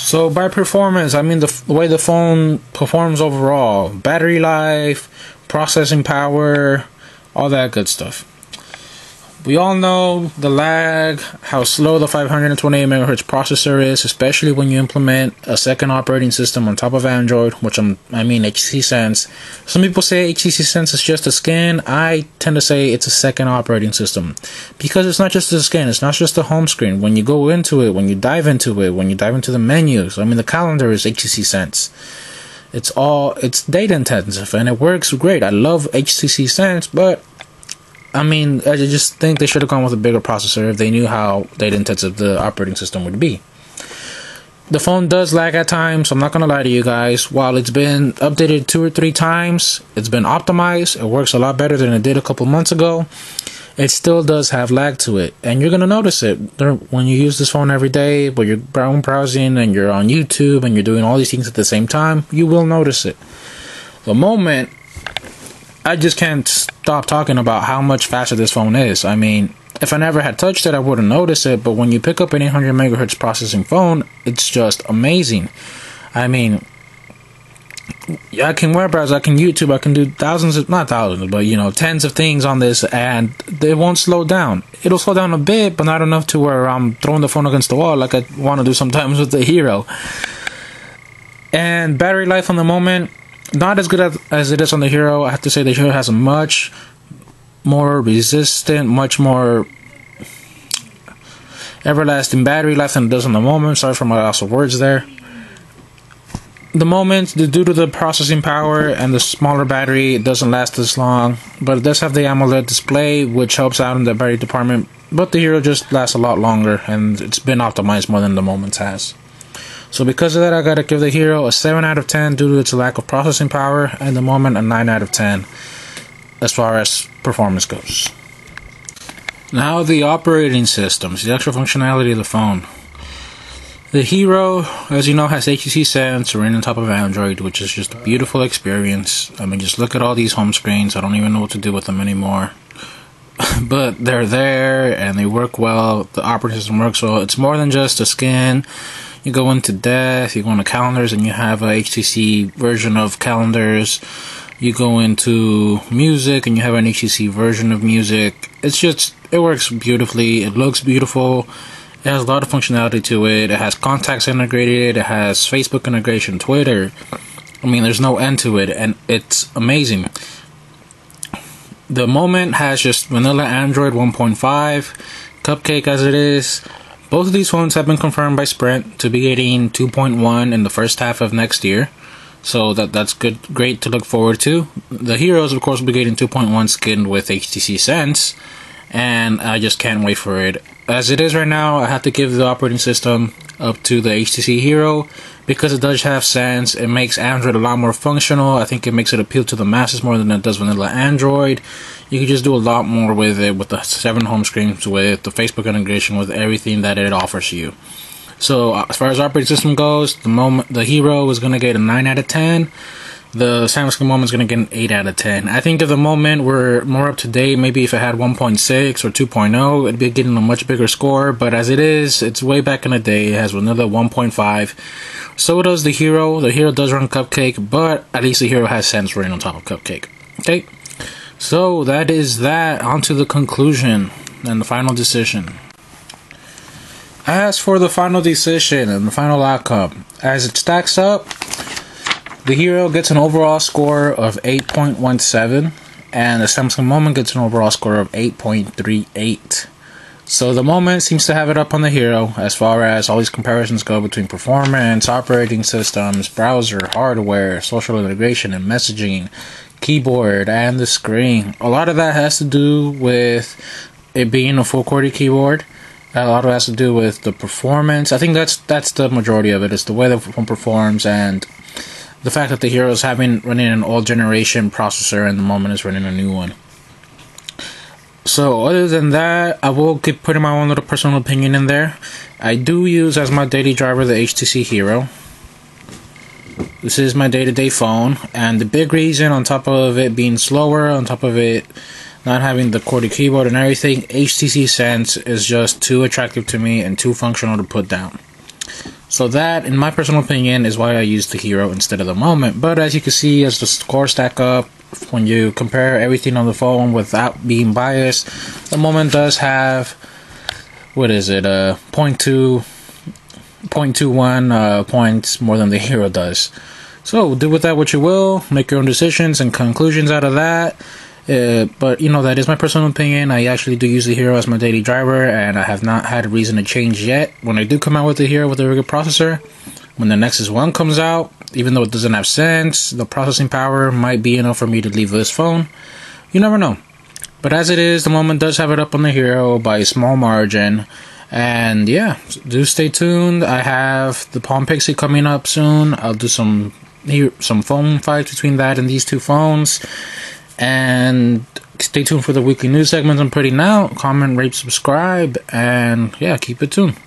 So by performance, I mean the way the phone performs overall, battery life, processing power, all that good stuff. We all know the lag, how slow the 528 megahertz processor is, especially when you implement a second operating system on top of Android, which I mean HTC Sense. Some people say HTC Sense is just a skin. I tend to say it's a second operating system, because it's not just a skin, it's not just the home screen. When you go into it, when you dive into the menus, I mean the calendar is HTC Sense. It's data intensive and it works great. I love HTC Sense, but I mean, I just think they should have gone with a bigger processor if they knew how data intensive the operating system would be. The phone does lag at times, so I'm not going to lie to you guys. While it's been updated 2 or 3 times, it's been optimized, it works a lot better than it did a couple months ago, it still does have lag to it. And you're going to notice it when you use this phone every day, when you're browsing and you're on YouTube and you're doing all these things at the same time, you will notice it. The moment, I just can't stop talking about how much faster this phone is. I mean, if I never had touched it, I wouldn't notice it, but when you pick up an 800 megahertz processing phone, it's just amazing. I mean, I can web browse, I can YouTube, I can do tens of things on this, and it won't slow down. It'll slow down a bit, but not enough to where I'm throwing the phone against the wall like I want to do sometimes with the Hero. And battery life on the moment, not as good as it is on the Hero. I have to say the Hero has a much more resistant, much more everlasting battery life than it does on the moment. Sorry for my loss of words there. The moment, due to the processing power and the smaller battery, it doesn't last as long, but it does have the AMOLED display, which helps out in the battery department. But the Hero just lasts a lot longer, and it's been optimized more than the Moment has. So because of that, I gotta give the Hero a 7 out of 10 due to its lack of processing power, and the Moment a 9 out of 10 as far as performance goes. Now the operating systems, the actual functionality of the phone. The Hero, as you know, has HTC Sense running on top of Android, which is just a beautiful experience. I mean, just look at all these home screens. I don't even know what to do with them anymore. But they're there, and they work well. The operating system works well. It's more than just a skin. You go into Death, you go into Calendars, and you have a HTC version of Calendars. You go into Music, and you have an HTC version of Music. It works beautifully. It looks beautiful. It has a lot of functionality to it. It has contacts integrated. It has Facebook integration, Twitter. I mean, there's no end to it, and it's amazing. The Moment has just vanilla Android 1.5, Cupcake as it is. Both of these phones have been confirmed by Sprint to be getting 2.1 in the first half of next year. So that's great to look forward to. The Heroes, of course, will be getting 2.1 skinned with HTC Sense, and I just can't wait for it. As it is right now, I have to give the operating system up to the HTC Hero because it does have Sense. It makes Android a lot more functional. I think it makes it appeal to the masses more than it does vanilla Android. You can just do a lot more with it, with the 7 home screens, with the Facebook integration, with everything that it offers you. So as far as operating system goes, the Hero is going to get a 9 out of 10. The Samsung Moment is going to get an 8 out of 10. I think if the Moment were more up to date, maybe if it had 1.6 or 2.0, it'd be getting a much bigger score. But as it is, it's way back in the day. It has another 1.5. So does the Hero. The Hero does run Cupcake, but at least the Hero has Sense running on top of Cupcake. Okay, so that is that. On to the conclusion and the final decision. As for the final decision and the final outcome, as it stacks up, the Hero gets an overall score of 8.17, and the Samsung Moment gets an overall score of 8.38. So the Moment seems to have it up on the Hero as far as all these comparisons go between performance, operating systems, browser, hardware, social integration and messaging, keyboard, and the screen. A lot of that has to do with it being a full QWERTY keyboard. A lot of it has to do with the performance. I think that's the majority of it. It's the way the phone performs, and the fact that the Hero is running an old generation processor and the Moment is running a new one. So other than that, I will keep putting my own little personal opinion in there. I do use as my daily driver the HTC Hero. This is my day-to-day phone, and the big reason, on top of it being slower, on top of it not having the QWERTY keyboard and everything, HTC Sense is just too attractive to me and too functional to put down. So that, in my personal opinion, is why I use the Hero instead of the Moment. But as you can see, as the scores stack up, when you compare everything on the phone without being biased, the Moment does have, what is it, 0.21 points more than the Hero does. So do with that what you will, make your own decisions and conclusions out of that. But you know, that is my personal opinion. I actually do use the Hero as my daily driver, and I have not had a reason to change yet. When I do come out with the Hero with a really good processor, when the Nexus 1 comes out, even though it doesn't have sense, the processing power might be enough for me to leave this phone. You never know. But as it is, the Moment does have it up on the Hero by a small margin. And yeah, do stay tuned. I have the Palm Pixie coming up soon. I'll do some phone fights between that and these two phones. And stay tuned for the weekly news segments I'm putting out. Comment, rate, subscribe, and yeah, keep it tuned.